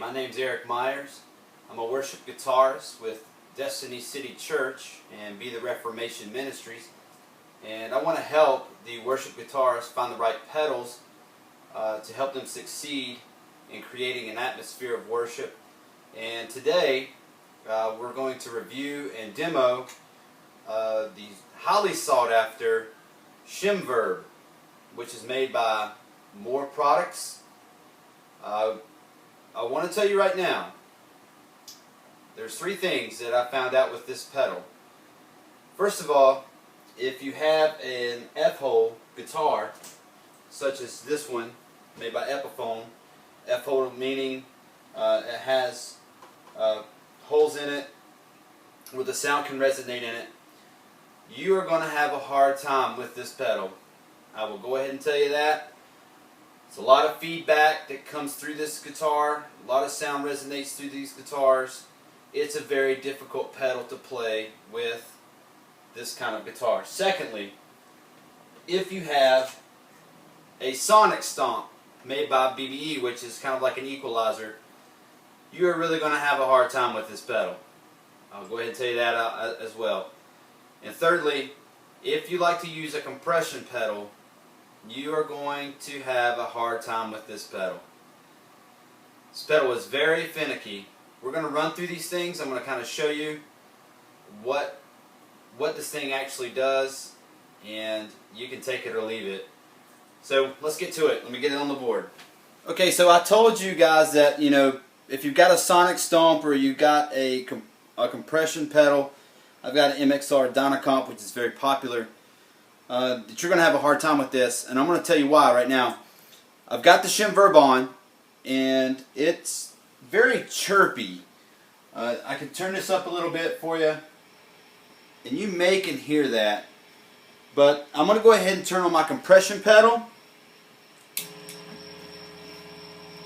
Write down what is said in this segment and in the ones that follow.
my name's Eric Myers. I'm a worship guitarist with Destiny City Church and Be the Reformation Ministries. And I want to help the worship guitarists find the right pedals to help them succeed in creating an atmosphere of worship. And today we're going to review and demo the highly sought after Shimverb, which is made by Mooer products. I want to tell you right now, there's three things that I found out with this pedal. First of all, if you have an F-hole guitar, such as this one, made by Epiphone, F-hole meaning it has holes in it where the sound can resonate in it, you are going to have a hard time with this pedal. I will go ahead and tell you that. It's a lot of feedback that comes through this guitar. A lot of sound resonates through these guitars. It's a very difficult pedal to play with this kind of guitar. Secondly, if you have a sonic stomp made by BBE, which is kind of like an equalizer, you are really going to have a hard time with this pedal. I'll go ahead and tell you that as well. And thirdly, if you like to use a compression pedal, you are going to have a hard time with this pedal. This pedal is very finicky. We're going to run through these things. I'm going to kind of show you what this thing actually does, and you can take it or leave it. So let's get to it. Let me get it on the board. Okay, so I told you guys that, you know, if you've got a sonic stomp or you've got a compression pedal, I've got an MXR Dynacomp, which is very popular, that you're going to have a hard time with this, and I'm going to tell you why right now. I've got the Shimverb on, and it's very chirpy. I can turn this up a little bit for you, and you may can hear that, but I'm going to go ahead and turn on my compression pedal.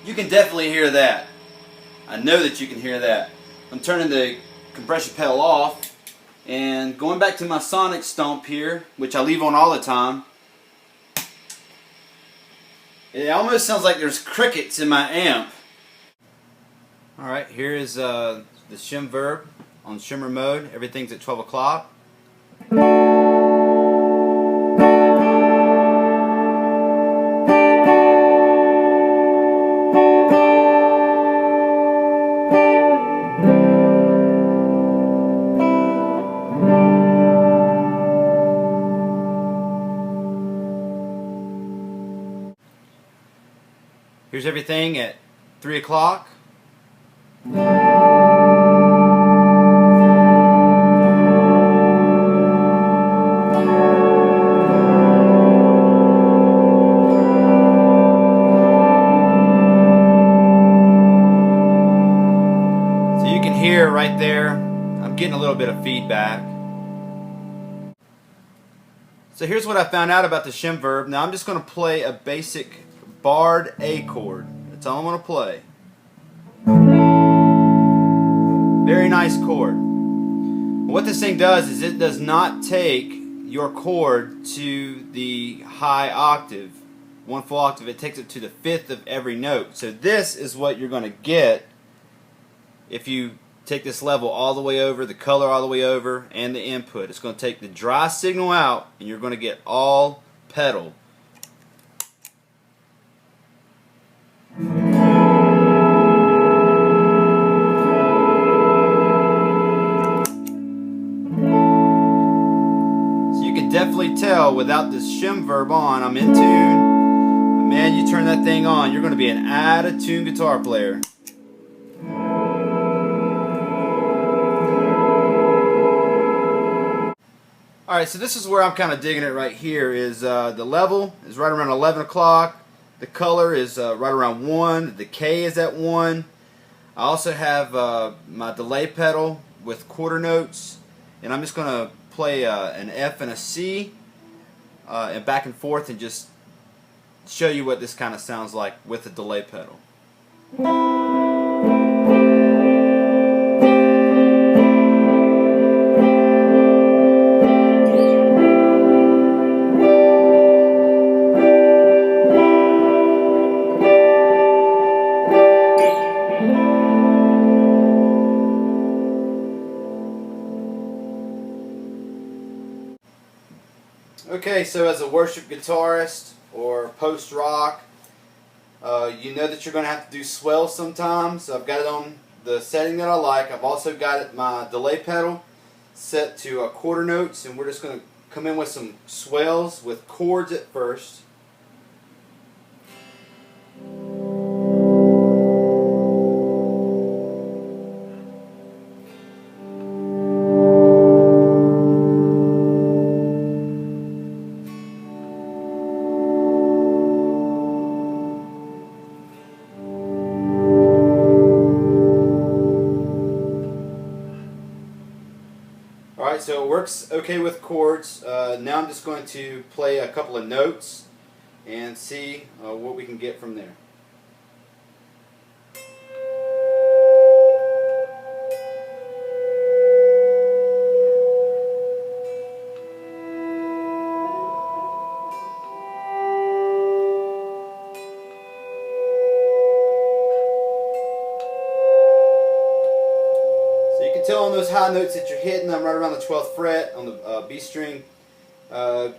You can definitely hear that. I know that you can hear that. I'm turning the compression pedal off, and going back to my sonic stomp here, which I leave on all the time, it almost sounds like there's crickets in my amp. Alright, here is the Shimverb on Shimmer mode. Everything's at 12 o'clock. Here's everything at 3 o'clock. So you can hear right there, I'm getting a little bit of feedback. So here's what I found out about the Shimverb. Now I'm just going to play a basic barred A chord. That's all I'm going to play. Very nice chord. What this thing does is it does not take your chord to the high octave, one full octave. It takes it to the fifth of every note. So this is what you're going to get if you take this level all the way over, the color all the way over, and the input. It's going to take the dry signal out, and you're going to get all pedal. Definitely tell without this Shimverb on, I'm in tune. But man, you turn that thing on, you're going to be an out-of-tune guitar player. Alright, so this is where I'm kind of digging it right here. Is the level is right around 11 o'clock. The color is right around 1. The decay is at 1. I also have my delay pedal with quarter notes. And I'm just going to play an F and a C and back and forth and just show you what this kind of sounds like with the delay pedal. Okay, so as a worship guitarist or post-rock, you know that you're going to have to do swells sometimes. So I've got it on the setting that I like. I've also got it, my delay pedal set to quarter notes, and we're just going to come in with some swells with chords at first. Alright, so it works okay with chords. Now I'm just going to play a couple of notes and see what we can get from there. So you can tell on those high notes that you're hitting, I'm right around the 12th fret on the B string. You're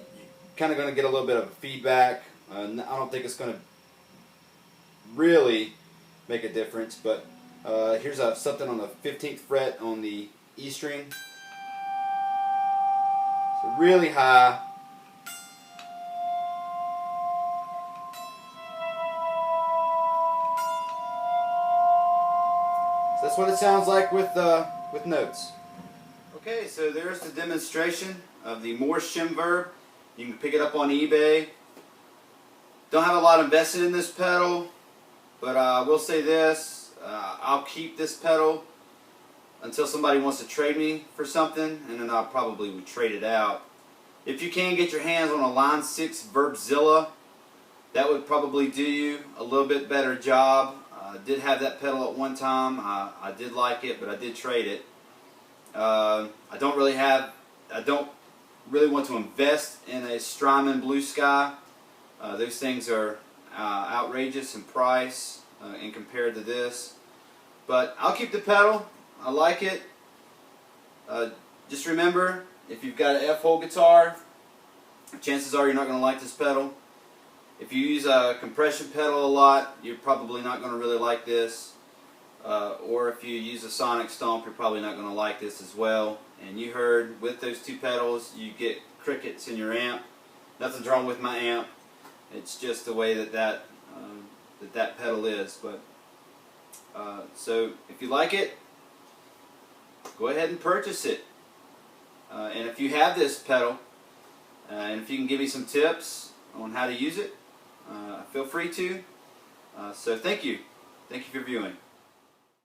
kind of going to get a little bit of feedback. I don't think it's going to really make a difference, but here's something on the 15th fret on the E string. So really high. So that's what it sounds like with notes. Okay, so there's the demonstration of the Mooer Shimverb. You can pick it up on eBay. Don't have a lot invested in this pedal, but I will say this, I'll keep this pedal until somebody wants to trade me for something, and then I probably would trade it out. If you can get your hands on a Line 6 Verbzilla, that would probably do you a little bit better job. I did have that pedal at one time. I did like it, but I did trade it. I don't really want to invest in a Strymon Blue Sky. Those things are outrageous in price and compared to this. But I'll keep the pedal. I like it. Just remember, if you've got an F-hole guitar, chances are you're not going to like this pedal. If you use a compression pedal a lot, you're probably not going to really like this. Or if you use a sonic stomp, you're probably not going to like this as well. And you heard, with those two pedals, you get crickets in your amp. Nothing's wrong with my amp. It's just the way that pedal is. But so if you like it, go ahead and purchase it. And if you have this pedal, and if you can give me some tips on how to use it, feel free to. So thank you. Thank you for viewing.